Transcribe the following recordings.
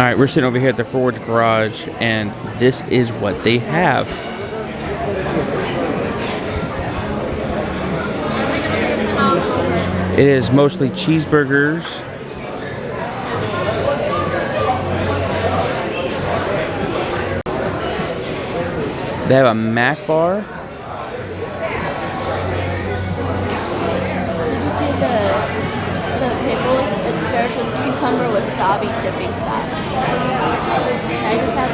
Alright, we're sitting over here at the Ford Garage, and this is what they have. It is mostly cheeseburgers. They have a Mac bar. Did you see the pickles? It served with cucumber wasabi dipping sauce. I just have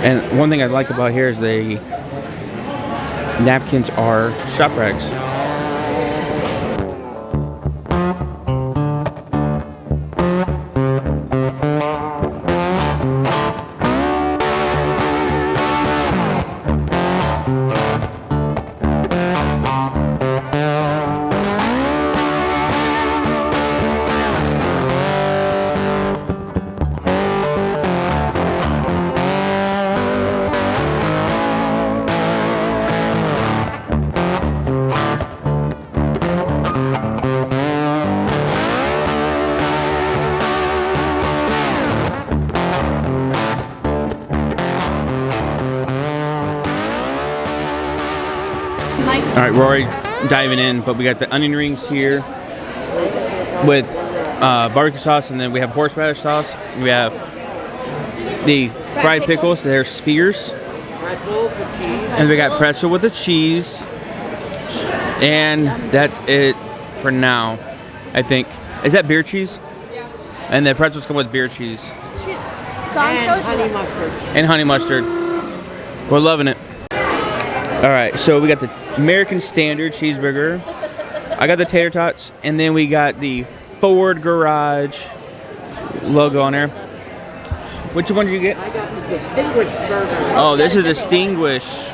And one thing I like about here is the napkins are shop rags. Alright, we're already diving in, but we got the onion rings here with barbecue sauce, and then we have horseradish sauce. We have the fried pickles, they're spheres. And we got pretzel with the cheese. And that's it for now, I think. Is that beer cheese? Yeah. And the pretzels come with beer cheese. and honey mustard. And honey mustard. We're loving it. Alright, so we got the American Standard cheeseburger. I got the tater tots, and then we got the Ford Garage logo on there. Which one did you get? I got the Distinguished burger. Oh, this is Distinguished.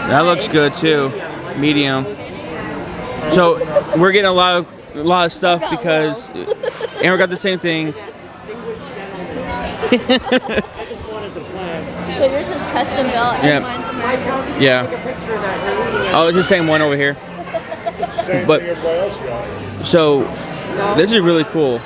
That looks good too. Medium. So we're getting a lot of stuff because, and we got the same thing. I just wanted to plan. So yours is custom built and mine's American. Yeah. Take a picture of that. You're eating it. Oh, it's the same one over here. But so this is really cool.